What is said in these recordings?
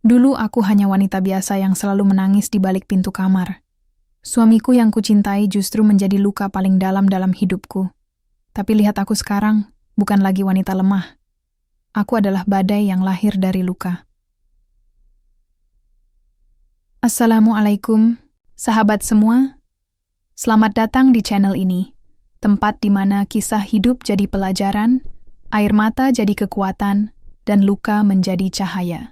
Dulu aku hanya wanita biasa yang selalu menangis di balik pintu kamar. Suamiku yang kucintai justru menjadi luka paling dalam dalam hidupku. Tapi lihat aku sekarang, bukan lagi wanita lemah. Aku adalah badai yang lahir dari luka. Assalamualaikum, sahabat semua. Selamat datang di channel ini, tempat di mana kisah hidup jadi pelajaran, air mata jadi kekuatan, dan luka menjadi cahaya.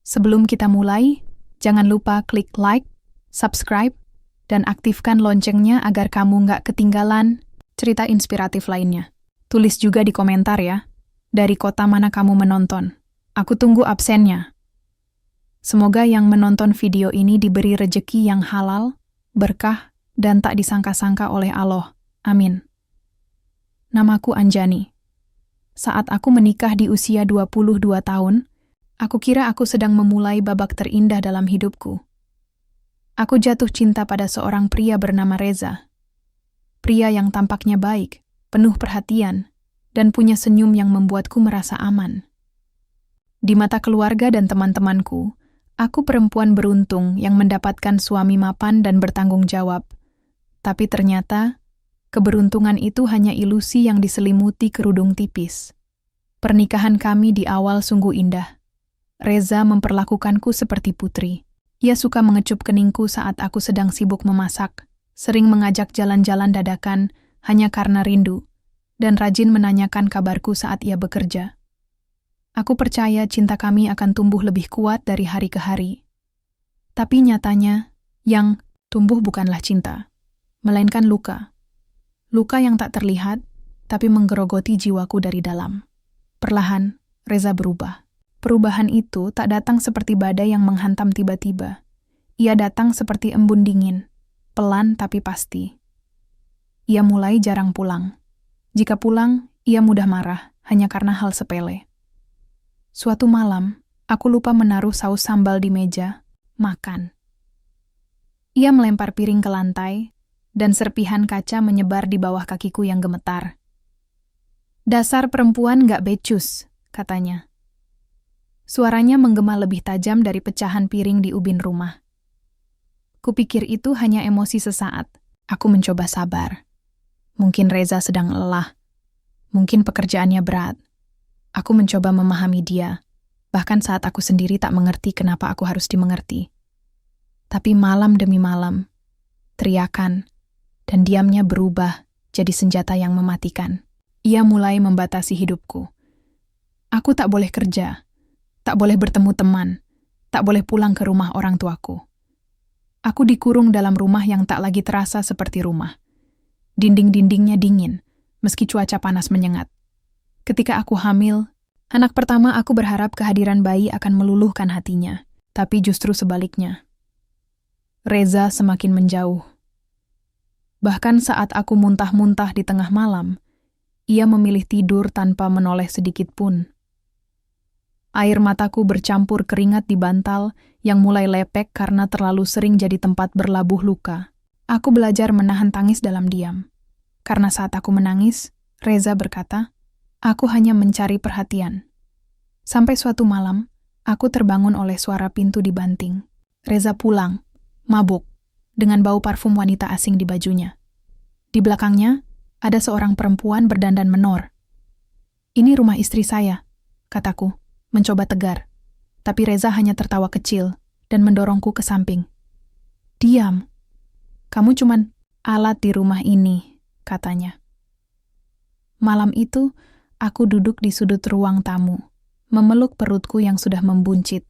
Sebelum kita mulai, jangan lupa klik like, subscribe, dan aktifkan loncengnya agar kamu nggak ketinggalan cerita inspiratif lainnya. Tulis juga di komentar ya, dari kota mana kamu menonton. Aku tunggu absennya. Semoga yang menonton video ini diberi rejeki yang halal, berkah, dan tak disangka-sangka oleh Allah. Amin. Namaku Anjani. Saat aku menikah di usia 22 tahun, aku kira aku sedang memulai babak terindah dalam hidupku. Aku jatuh cinta pada seorang pria bernama Reza. Pria yang tampaknya baik, penuh perhatian, dan punya senyum yang membuatku merasa aman. Di mata keluarga dan teman-temanku, aku perempuan beruntung yang mendapatkan suami mapan dan bertanggung jawab. Tapi ternyata, keberuntungan itu hanya ilusi yang diselimuti kerudung tipis. Pernikahan kami di awal sungguh indah. Reza memperlakukanku seperti putri. Ia suka mengecup keningku saat aku sedang sibuk memasak, sering mengajak jalan-jalan dadakan hanya karena rindu, dan rajin menanyakan kabarku saat ia bekerja. Aku percaya cinta kami akan tumbuh lebih kuat dari hari ke hari. Tapi nyatanya, yang tumbuh bukanlah cinta, melainkan luka. Luka yang tak terlihat, tapi menggerogoti jiwaku dari dalam. Perlahan, Reza berubah. Perubahan itu tak datang seperti badai yang menghantam tiba-tiba. Ia datang seperti embun dingin, pelan tapi pasti. Ia mulai jarang pulang. Jika pulang, ia mudah marah, hanya karena hal sepele. Suatu malam, aku lupa menaruh saus sambal di meja, makan. Ia melempar piring ke lantai, dan serpihan kaca menyebar di bawah kakiku yang gemetar. "Dasar perempuan gak becus," katanya. Suaranya menggema lebih tajam dari pecahan piring di ubin rumah. Kupikir itu hanya emosi sesaat. Aku mencoba sabar. Mungkin Reza sedang lelah. Mungkin pekerjaannya berat. Aku mencoba memahami dia. Bahkan saat aku sendiri tak mengerti kenapa aku harus dimengerti. Tapi malam demi malam, teriakan dan diamnya berubah jadi senjata yang mematikan. Ia mulai membatasi hidupku. Aku tak boleh kerja. Tak boleh bertemu teman, tak boleh pulang ke rumah orang tuaku. Aku dikurung dalam rumah yang tak lagi terasa seperti rumah. Dinding-dindingnya dingin, meski cuaca panas menyengat. Ketika aku hamil, anak pertama aku berharap kehadiran bayi akan meluluhkan hatinya, tapi justru sebaliknya. Reza semakin menjauh. Bahkan saat aku muntah-muntah di tengah malam, ia memilih tidur tanpa menoleh sedikit pun. Air mataku bercampur keringat di bantal yang mulai lepek karena terlalu sering jadi tempat berlabuh luka. Aku belajar menahan tangis dalam diam. Karena saat aku menangis, Reza berkata, "Aku hanya mencari perhatian." Sampai suatu malam, aku terbangun oleh suara pintu dibanting. Reza pulang, mabuk, dengan bau parfum wanita asing di bajunya. Di belakangnya, ada seorang perempuan berdandan menor. "Ini rumah istri saya," kataku. Mencoba tegar, tapi Reza hanya tertawa kecil dan mendorongku ke samping. "Diam, kamu cuman alat di rumah ini," katanya. Malam itu, aku duduk di sudut ruang tamu, memeluk perutku yang sudah membuncit,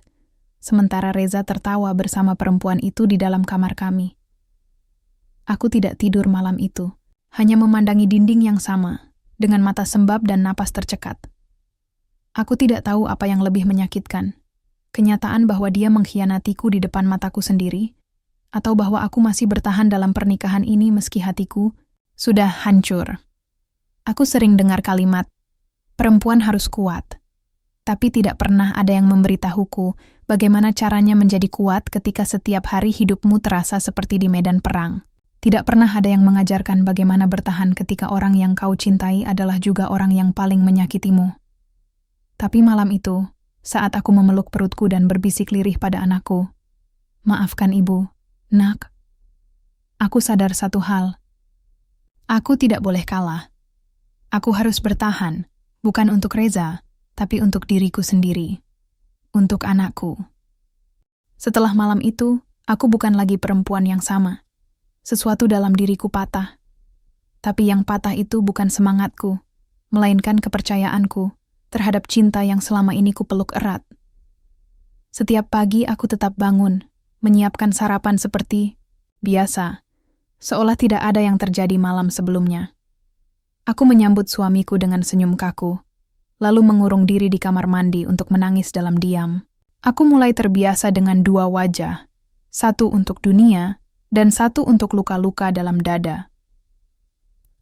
sementara Reza tertawa bersama perempuan itu di dalam kamar kami. Aku tidak tidur malam itu, hanya memandangi dinding yang sama, dengan mata sembab dan napas tercekat. Aku tidak tahu apa yang lebih menyakitkan, kenyataan bahwa dia mengkhianatiku di depan mataku sendiri, atau bahwa aku masih bertahan dalam pernikahan ini meski hatiku sudah hancur. Aku sering dengar kalimat, perempuan harus kuat, tapi tidak pernah ada yang memberitahuku bagaimana caranya menjadi kuat ketika setiap hari hidupmu terasa seperti di medan perang. Tidak pernah ada yang mengajarkan bagaimana bertahan ketika orang yang kau cintai adalah juga orang yang paling menyakitimu. Tapi malam itu, saat aku memeluk perutku dan berbisik lirih pada anakku. Maafkan ibu, nak. Aku sadar satu hal. Aku tidak boleh kalah. Aku harus bertahan, bukan untuk Reza, tapi untuk diriku sendiri. Untuk anakku. Setelah malam itu, aku bukan lagi perempuan yang sama. Sesuatu dalam diriku patah. Tapi yang patah itu bukan semangatku, melainkan kepercayaanku terhadap cinta yang selama ini kupeluk erat. Setiap pagi aku tetap bangun, menyiapkan sarapan seperti biasa, seolah tidak ada yang terjadi malam sebelumnya. Aku menyambut suamiku dengan senyum kaku, lalu mengurung diri di kamar mandi untuk menangis dalam diam. Aku mulai terbiasa dengan dua wajah, satu untuk dunia dan satu untuk luka-luka dalam dada.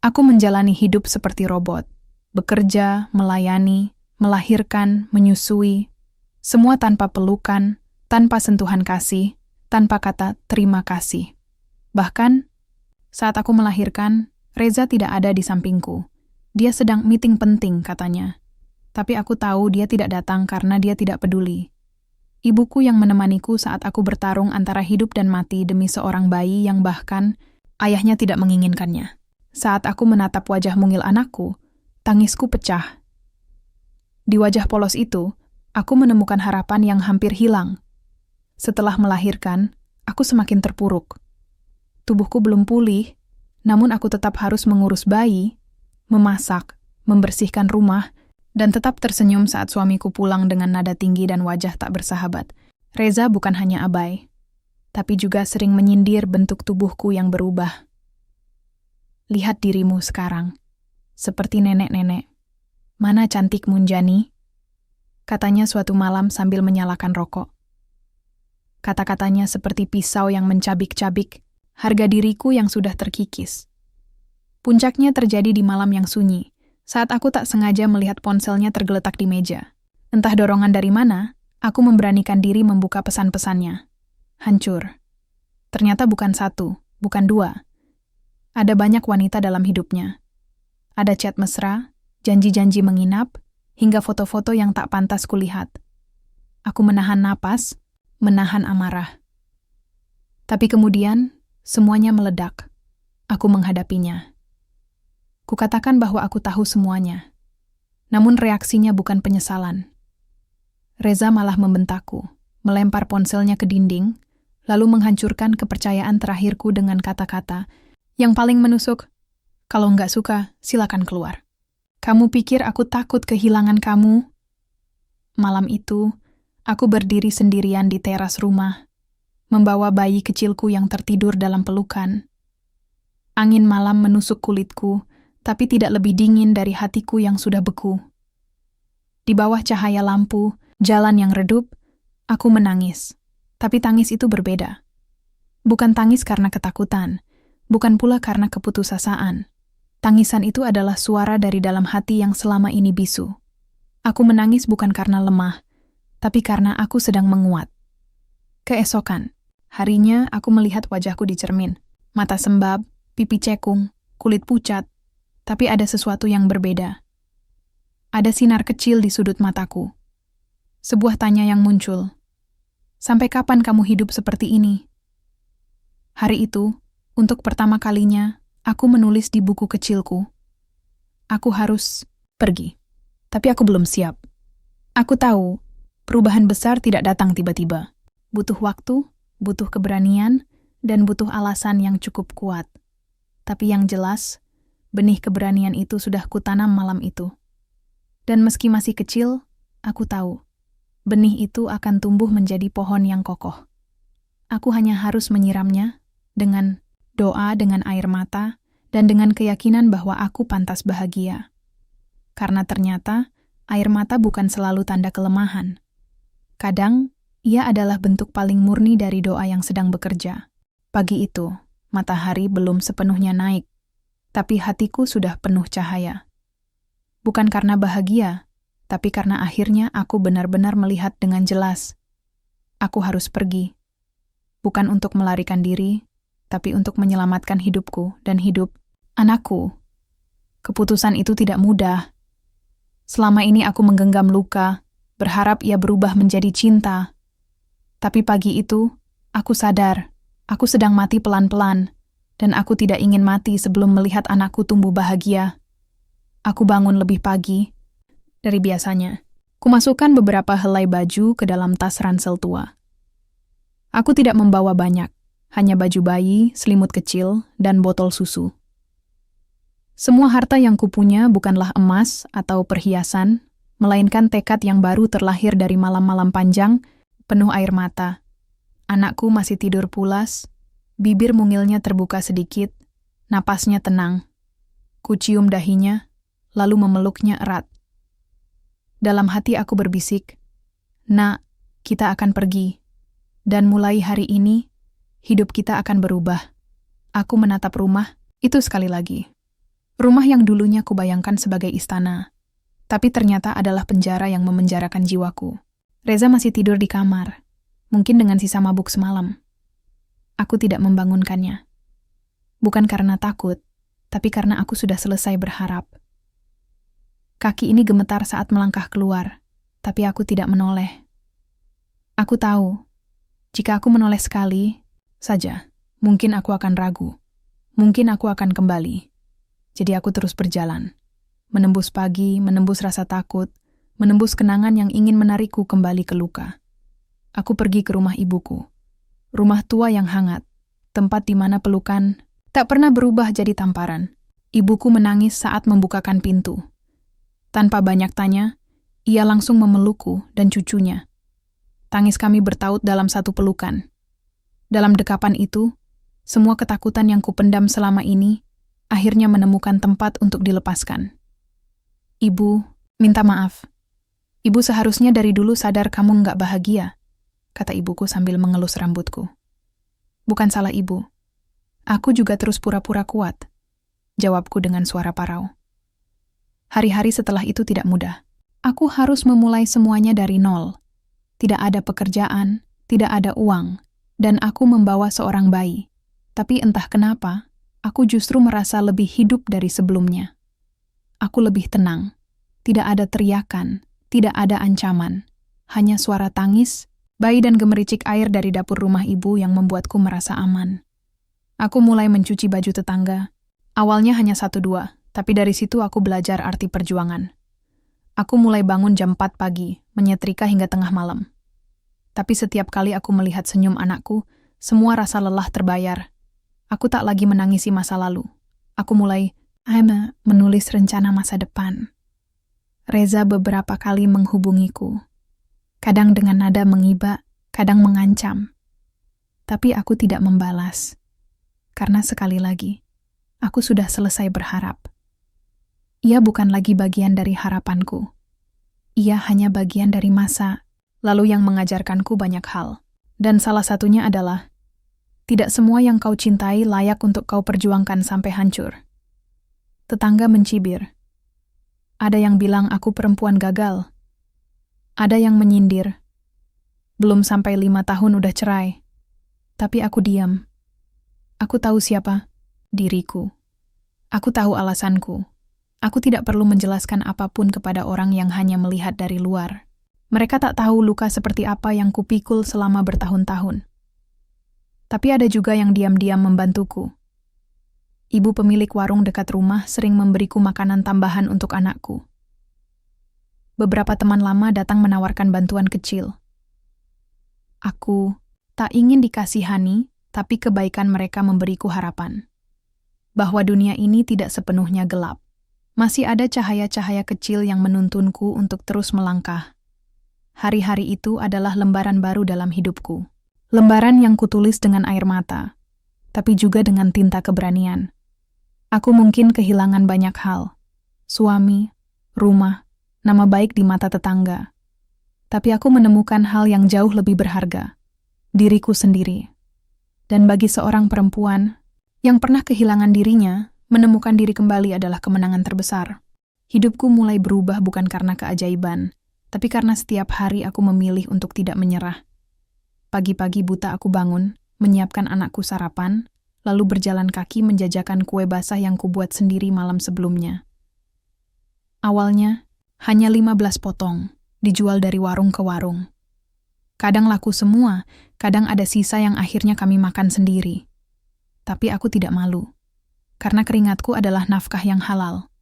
Aku menjalani hidup seperti robot, bekerja, melayani, melahirkan, menyusui, semua tanpa pelukan, tanpa sentuhan kasih, tanpa kata terima kasih. Bahkan, saat aku melahirkan, Reza tidak ada di sampingku. Dia sedang meeting penting, katanya. Tapi aku tahu dia tidak datang karena dia tidak peduli. Ibuku yang menemaniku saat aku bertarung antara hidup dan mati demi seorang bayi yang bahkan ayahnya tidak menginginkannya. Saat aku menatap wajah mungil anakku, tangisku pecah. Di wajah polos itu, aku menemukan harapan yang hampir hilang. Setelah melahirkan, aku semakin terpuruk. Tubuhku belum pulih, namun aku tetap harus mengurus bayi, memasak, membersihkan rumah, dan tetap tersenyum saat suamiku pulang dengan nada tinggi dan wajah tak bersahabat. Reza bukan hanya abai, tapi juga sering menyindir bentuk tubuhku yang berubah. Lihat dirimu sekarang, seperti nenek-nenek. Mana cantik Munjani? Katanya suatu malam sambil menyalakan rokok. Kata-katanya seperti pisau yang mencabik-cabik harga diriku yang sudah terkikis. Puncaknya terjadi di malam yang sunyi, saat aku tak sengaja melihat ponselnya tergeletak di meja. Entah dorongan dari mana, aku memberanikan diri membuka pesan-pesannya. Hancur. Ternyata bukan satu, bukan dua. Ada banyak wanita dalam hidupnya. Ada chat mesra, janji-janji menginap, hingga foto-foto yang tak pantas kulihat. Aku menahan napas, menahan amarah. Tapi kemudian, semuanya meledak. Aku menghadapinya. Kukatakan bahwa aku tahu semuanya. Namun reaksinya bukan penyesalan. Reza malah membentakku, melempar ponselnya ke dinding, lalu menghancurkan kepercayaan terakhirku dengan kata-kata yang paling menusuk, "Kalau nggak suka, silakan keluar. Kamu pikir aku takut kehilangan kamu?" Malam itu, aku berdiri sendirian di teras rumah, membawa bayi kecilku yang tertidur dalam pelukan. Angin malam menusuk kulitku, tapi tidak lebih dingin dari hatiku yang sudah beku. Di bawah cahaya lampu, jalan yang redup, aku menangis. Tapi tangis itu berbeda. Bukan tangis karena ketakutan, bukan pula karena keputusasaan. Tangisan itu adalah suara dari dalam hati yang selama ini bisu. Aku menangis bukan karena lemah, tapi karena aku sedang menguat. Keesokan, harinya aku melihat wajahku di cermin. Mata sembab, pipi cekung, kulit pucat, tapi ada sesuatu yang berbeda. Ada sinar kecil di sudut mataku. Sebuah tanya yang muncul. Sampai kapan kamu hidup seperti ini? Hari itu, untuk pertama kalinya, aku menulis di buku kecilku. Aku harus pergi. Tapi aku belum siap. Aku tahu, perubahan besar tidak datang tiba-tiba. Butuh waktu, butuh keberanian, dan butuh alasan yang cukup kuat. Tapi yang jelas, benih keberanian itu sudah kutanam malam itu. Dan meski masih kecil, aku tahu, benih itu akan tumbuh menjadi pohon yang kokoh. Aku hanya harus menyiramnya dengan doa, dengan air mata, dan dengan keyakinan bahwa aku pantas bahagia. Karena ternyata, air mata bukan selalu tanda kelemahan. Kadang, ia adalah bentuk paling murni dari doa yang sedang bekerja. Pagi itu, matahari belum sepenuhnya naik, tapi hatiku sudah penuh cahaya. Bukan karena bahagia, tapi karena akhirnya aku benar-benar melihat dengan jelas. Aku harus pergi. Bukan untuk melarikan diri, tapi untuk menyelamatkan hidupku dan hidup anakku. Keputusan itu tidak mudah. Selama ini aku menggenggam luka, berharap ia berubah menjadi cinta. Tapi pagi itu, aku sadar, aku sedang mati pelan-pelan, dan aku tidak ingin mati sebelum melihat anakku tumbuh bahagia. Aku bangun lebih pagi dari biasanya. Kumasukkan beberapa helai baju ke dalam tas ransel tua. Aku tidak membawa banyak, hanya baju bayi, selimut kecil, dan botol susu. Semua harta yang kupunya bukanlah emas atau perhiasan, melainkan tekad yang baru terlahir dari malam-malam panjang, penuh air mata. Anakku masih tidur pulas, bibir mungilnya terbuka sedikit, napasnya tenang. Kucium dahinya, lalu memeluknya erat. Dalam hati aku berbisik, "Nak, kita akan pergi. Dan mulai hari ini, hidup kita akan berubah." Aku menatap rumah, itu sekali lagi. Rumah yang dulunya kubayangkan sebagai istana, tapi ternyata adalah penjara yang memenjarakan jiwaku. Reza masih tidur di kamar, mungkin dengan sisa mabuk semalam. Aku tidak membangunkannya. Bukan karena takut, tapi karena aku sudah selesai berharap. Kaki ini gemetar saat melangkah keluar, tapi aku tidak menoleh. Aku tahu, jika aku menoleh sekali saja, mungkin aku akan ragu. Mungkin aku akan kembali. Jadi aku terus berjalan. Menembus pagi, menembus rasa takut, menembus kenangan yang ingin menarikku kembali ke luka. Aku pergi ke rumah ibuku. Rumah tua yang hangat, tempat di mana pelukan tak pernah berubah jadi tamparan. Ibuku menangis saat membukakan pintu. Tanpa banyak tanya, ia langsung memelukku dan cucunya. Tangis kami bertaut dalam satu pelukan. Dalam dekapan itu, semua ketakutan yang kupendam selama ini akhirnya menemukan tempat untuk dilepaskan. "Ibu, minta maaf. Ibu seharusnya dari dulu sadar kamu nggak bahagia," kata ibuku sambil mengelus rambutku. "Bukan salah ibu. Aku juga terus pura-pura kuat," jawabku dengan suara parau. Hari-hari setelah itu tidak mudah. Aku harus memulai semuanya dari nol. Tidak ada pekerjaan, tidak ada uang, dan aku membawa seorang bayi. Tapi entah kenapa, aku justru merasa lebih hidup dari sebelumnya. Aku lebih tenang. Tidak ada teriakan, tidak ada ancaman. Hanya suara tangis, bayi dan gemericik air dari dapur rumah ibu yang membuatku merasa aman. Aku mulai mencuci baju tetangga. Awalnya hanya 1-2, tapi dari situ aku belajar arti perjuangan. Aku mulai bangun jam 4 pagi, menyetrika hingga tengah malam. Tapi setiap kali aku melihat senyum anakku, semua rasa lelah terbayar. Aku tak lagi menangisi masa lalu. Aku mulai menulis rencana masa depan. Reza beberapa kali menghubungiku. Kadang dengan nada mengiba, kadang mengancam. Tapi aku tidak membalas. Karena sekali lagi, aku sudah selesai berharap. Ia bukan lagi bagian dari harapanku. Ia hanya bagian dari masa lalu yang mengajarkanku banyak hal. Dan salah satunya adalah, tidak semua yang kau cintai layak untuk kau perjuangkan sampai hancur. Tetangga mencibir. Ada yang bilang aku perempuan gagal. Ada yang menyindir. Belum sampai 5 tahun udah cerai. Tapi aku diam. Aku tahu siapa diriku. Aku tahu alasanku. Aku tidak perlu menjelaskan apapun kepada orang yang hanya melihat dari luar. Mereka tak tahu luka seperti apa yang kupikul selama bertahun-tahun. Tapi ada juga yang diam-diam membantuku. Ibu pemilik warung dekat rumah sering memberiku makanan tambahan untuk anakku. Beberapa teman lama datang menawarkan bantuan kecil. Aku tak ingin dikasihani, tapi kebaikan mereka memberiku harapan. Bahwa dunia ini tidak sepenuhnya gelap. Masih ada cahaya-cahaya kecil yang menuntunku untuk terus melangkah. Hari-hari itu adalah lembaran baru dalam hidupku. Lembaran yang kutulis dengan air mata, tapi juga dengan tinta keberanian. Aku mungkin kehilangan banyak hal. Suami, rumah, nama baik di mata tetangga. Tapi aku menemukan hal yang jauh lebih berharga. Diriku sendiri. Dan bagi seorang perempuan yang pernah kehilangan dirinya, menemukan diri kembali adalah kemenangan terbesar. Hidupku mulai berubah bukan karena keajaiban, tapi karena setiap hari aku memilih untuk tidak menyerah. Pagi-pagi buta aku bangun, menyiapkan anakku sarapan, lalu berjalan kaki menjajakan kue basah yang kubuat sendiri malam sebelumnya. Awalnya, hanya 15 potong, dijual dari warung ke warung. Kadang laku semua, kadang ada sisa yang akhirnya kami makan sendiri. Tapi aku tidak malu, karena keringatku adalah nafkah yang halal.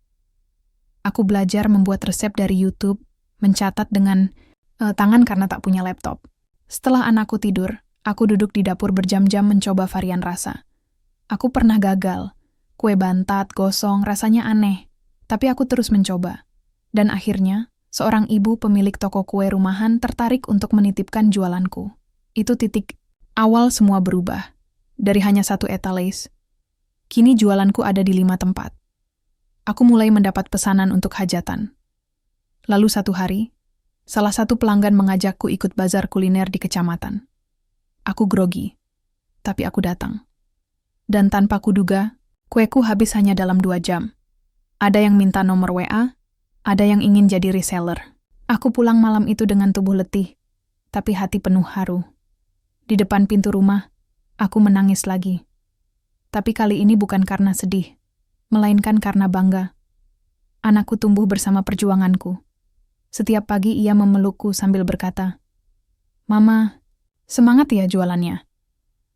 Aku belajar membuat resep dari YouTube, mencatat dengan tangan karena tak punya laptop. Setelah anakku tidur, aku duduk di dapur berjam-jam mencoba varian rasa. Aku pernah gagal. Kue bantat, gosong, rasanya aneh. Tapi aku terus mencoba. Dan akhirnya, seorang ibu pemilik toko kue rumahan tertarik untuk menitipkan jualanku. Itu titik awal semua berubah. Dari hanya satu etalase, kini jualanku ada di 5 tempat. Aku mulai mendapat pesanan untuk hajatan. Lalu satu hari, salah satu pelanggan mengajakku ikut bazar kuliner di kecamatan. Aku grogi, tapi aku datang. Dan tanpa kuduga, kueku habis hanya dalam 2 jam. Ada yang minta nomor WA, ada yang ingin jadi reseller. Aku pulang malam itu dengan tubuh letih, tapi hati penuh haru. Di depan pintu rumah, aku menangis lagi. Tapi kali ini bukan karena sedih, melainkan karena bangga. Anakku tumbuh bersama perjuanganku. Setiap pagi ia memelukku sambil berkata, "Mama, semangat ya jualannya."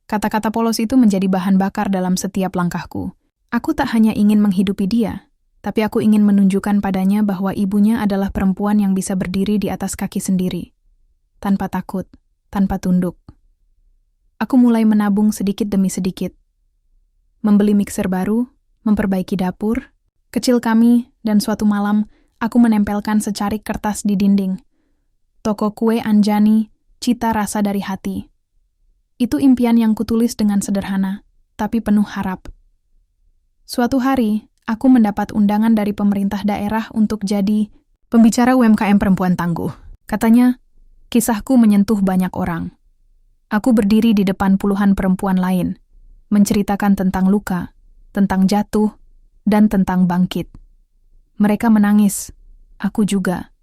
Kata-kata polos itu menjadi bahan bakar dalam setiap langkahku. Aku tak hanya ingin menghidupi dia, tapi aku ingin menunjukkan padanya bahwa ibunya adalah perempuan yang bisa berdiri di atas kaki sendiri, tanpa takut, tanpa tunduk. Aku mulai menabung sedikit demi sedikit. Membeli mixer baru, memperbaiki dapur, kecil kami, dan suatu malam, aku menempelkan secarik kertas di dinding. Toko kue Anjani, cita rasa dari hati. Itu impian yang kutulis dengan sederhana, tapi penuh harap. Suatu hari, aku mendapat undangan dari pemerintah daerah untuk jadi pembicara UMKM perempuan tangguh. Katanya, kisahku menyentuh banyak orang. Aku berdiri di depan puluhan perempuan lain, menceritakan tentang luka, tentang jatuh, dan tentang bangkit. Mereka menangis, aku juga.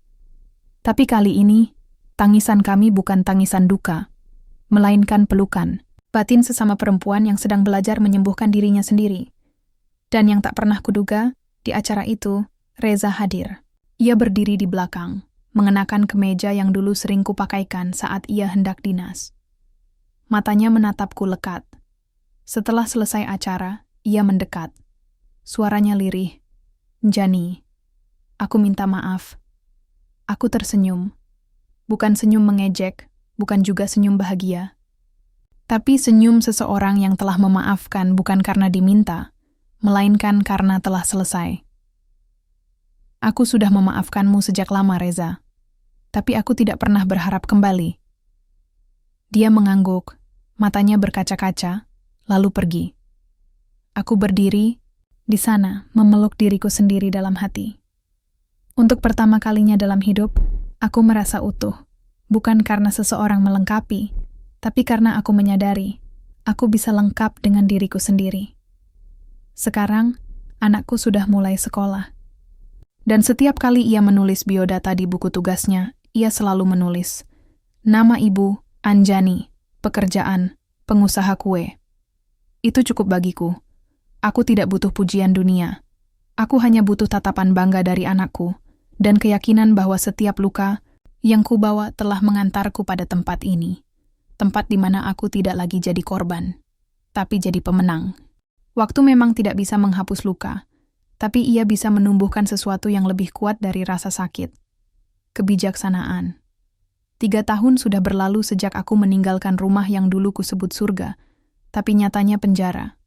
Tapi kali ini, tangisan kami bukan tangisan duka, melainkan pelukan, batin sesama perempuan yang sedang belajar menyembuhkan dirinya sendiri. Dan yang tak pernah kuduga, di acara itu, Reza hadir. Ia berdiri di belakang, mengenakan kemeja yang dulu sering kupakaikan saat ia hendak dinas. Matanya menatapku lekat. Setelah selesai acara, ia mendekat. Suaranya lirih. "Jani, aku minta maaf." Aku tersenyum. Bukan senyum mengejek, bukan juga senyum bahagia. Tapi senyum seseorang yang telah memaafkan bukan karena diminta, melainkan karena telah selesai. Aku sudah memaafkanmu sejak lama, Reza. Tapi aku tidak pernah berharap kembali. Dia mengangguk, matanya berkaca-kaca, lalu pergi. Aku berdiri di sana, memeluk diriku sendiri dalam hati. Untuk pertama kalinya dalam hidup, aku merasa utuh. Bukan karena seseorang melengkapi, tapi karena aku menyadari, aku bisa lengkap dengan diriku sendiri. Sekarang, anakku sudah mulai sekolah. Dan setiap kali ia menulis biodata di buku tugasnya, ia selalu menulis, "Nama ibu, Anjani, pekerjaan, pengusaha kue." Itu cukup bagiku. Aku tidak butuh pujian dunia. Aku hanya butuh tatapan bangga dari anakku, dan keyakinan bahwa setiap luka yang kubawa telah mengantarku pada tempat ini. Tempat di mana aku tidak lagi jadi korban, tapi jadi pemenang. Waktu memang tidak bisa menghapus luka, tapi ia bisa menumbuhkan sesuatu yang lebih kuat dari rasa sakit. Kebijaksanaan. 3 tahun sudah berlalu sejak aku meninggalkan rumah yang dulu kusebut surga, tapi nyatanya penjara.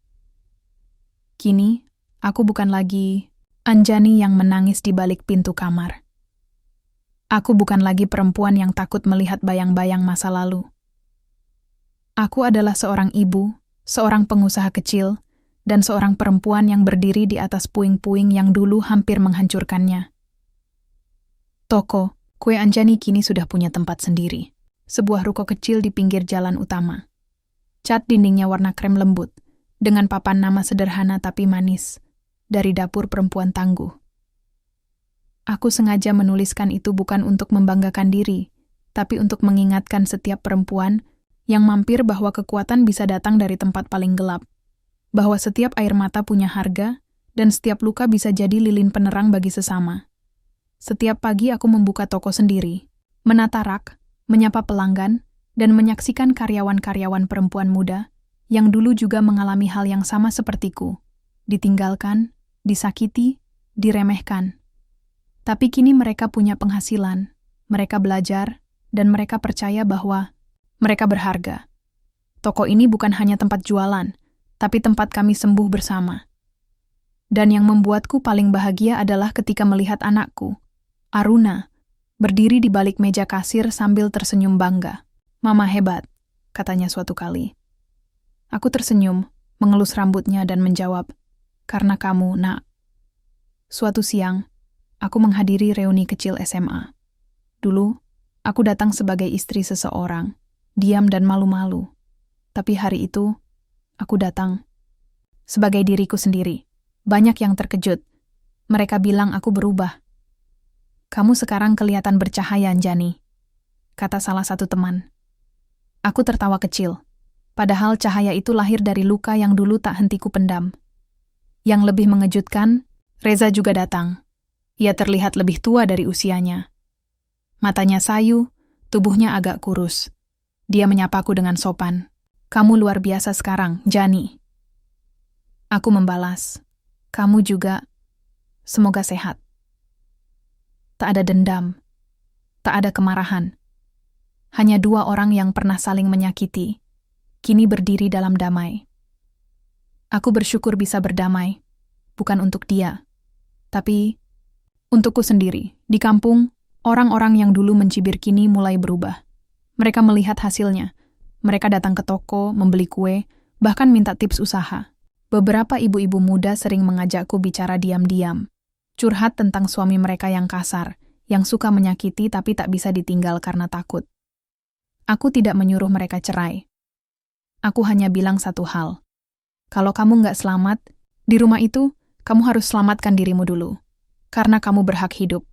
Kini, aku bukan lagi Anjani yang menangis di balik pintu kamar. Aku bukan lagi perempuan yang takut melihat bayang-bayang masa lalu. Aku adalah seorang ibu, seorang pengusaha kecil, dan seorang perempuan yang berdiri di atas puing-puing yang dulu hampir menghancurkannya. Toko kue Anjani kini sudah punya tempat sendiri. Sebuah ruko kecil di pinggir jalan utama. Cat dindingnya warna krem lembut, dengan papan nama sederhana tapi manis, dari dapur perempuan tangguh. Aku sengaja menuliskan itu bukan untuk membanggakan diri, tapi untuk mengingatkan setiap perempuan yang mampir bahwa kekuatan bisa datang dari tempat paling gelap. Bahwa setiap air mata punya harga, dan setiap luka bisa jadi lilin penerang bagi sesama. Setiap pagi aku membuka toko sendiri, menata rak, menyapa pelanggan, dan menyaksikan karyawan-karyawan perempuan muda yang dulu juga mengalami hal yang sama sepertiku, ditinggalkan, disakiti, diremehkan. Tapi kini mereka punya penghasilan, mereka belajar, dan mereka percaya bahwa mereka berharga. Toko ini bukan hanya tempat jualan, tapi tempat kami sembuh bersama. Dan yang membuatku paling bahagia adalah ketika melihat anakku, Aruna, berdiri di balik meja kasir sambil tersenyum bangga. "Mama hebat," katanya suatu kali. Aku tersenyum, mengelus rambutnya dan menjawab, "Karena kamu, Nak." Suatu siang, aku menghadiri reuni kecil SMA. Dulu, aku datang sebagai istri seseorang, diam dan malu-malu. Tapi hari itu, aku datang sebagai diriku sendiri. Banyak yang terkejut. Mereka bilang aku berubah. "Kamu sekarang kelihatan bercahaya, Anjani," kata salah satu teman. Aku tertawa kecil, padahal cahaya itu lahir dari luka yang dulu tak hentiku pendam. Yang lebih mengejutkan, Reza juga datang. Ia terlihat lebih tua dari usianya. Matanya sayu, tubuhnya agak kurus. Dia menyapaku dengan sopan. "Kamu luar biasa sekarang, Jani." Aku membalas, "Kamu juga. Semoga sehat." Tak ada dendam, tak ada kemarahan. Hanya dua orang yang pernah saling menyakiti, kini berdiri dalam damai. Aku bersyukur bisa berdamai, bukan untuk dia, tapi untukku sendiri. Di kampung, orang-orang yang dulu mencibir kini mulai berubah. Mereka melihat hasilnya. Mereka datang ke toko, membeli kue, bahkan minta tips usaha. Beberapa ibu-ibu muda sering mengajakku bicara diam-diam, curhat tentang suami mereka yang kasar, yang suka menyakiti tapi tak bisa ditinggal karena takut. Aku tidak menyuruh mereka cerai. Aku hanya bilang satu hal. Kalau kamu nggak selamat, di rumah itu, kamu harus selamatkan dirimu dulu. Karena kamu berhak hidup.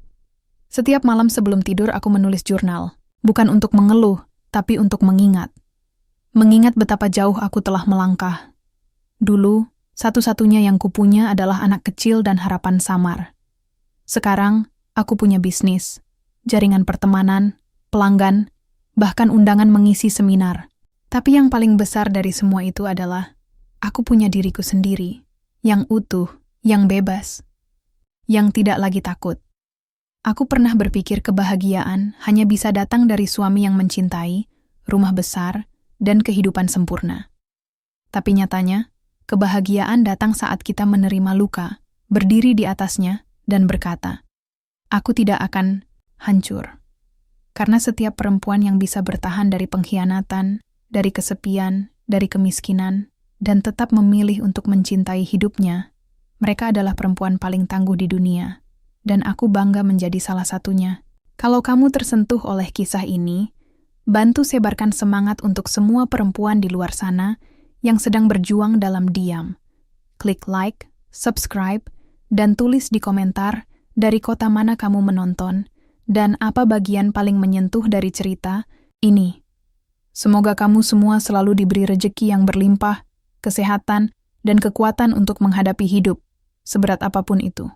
Setiap malam sebelum tidur aku menulis jurnal. Bukan untuk mengeluh, tapi untuk mengingat. Mengingat betapa jauh aku telah melangkah. Dulu, satu-satunya yang kupunya adalah anak kecil dan harapan samar. Sekarang, aku punya bisnis, jaringan pertemanan, pelanggan, bahkan undangan mengisi seminar. Tapi yang paling besar dari semua itu adalah, aku punya diriku sendiri, yang utuh, yang bebas, yang tidak lagi takut. Aku pernah berpikir kebahagiaan hanya bisa datang dari suami yang mencintai, rumah besar, dan kehidupan sempurna. Tapi nyatanya, kebahagiaan datang saat kita menerima luka, berdiri di atasnya, dan berkata, "Aku tidak akan hancur." Karena setiap perempuan yang bisa bertahan dari pengkhianatan, dari kesepian, dari kemiskinan, dan tetap memilih untuk mencintai hidupnya, mereka adalah perempuan paling tangguh di dunia. Dan aku bangga menjadi salah satunya. Kalau kamu tersentuh oleh kisah ini, bantu sebarkan semangat untuk semua perempuan di luar sana yang sedang berjuang dalam diam. Klik like, subscribe, dan tulis di komentar dari kota mana kamu menonton dan apa bagian paling menyentuh dari cerita ini. Semoga kamu semua selalu diberi rejeki yang berlimpah, kesehatan, dan kekuatan untuk menghadapi hidup, seberat apapun itu.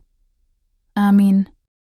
Amin.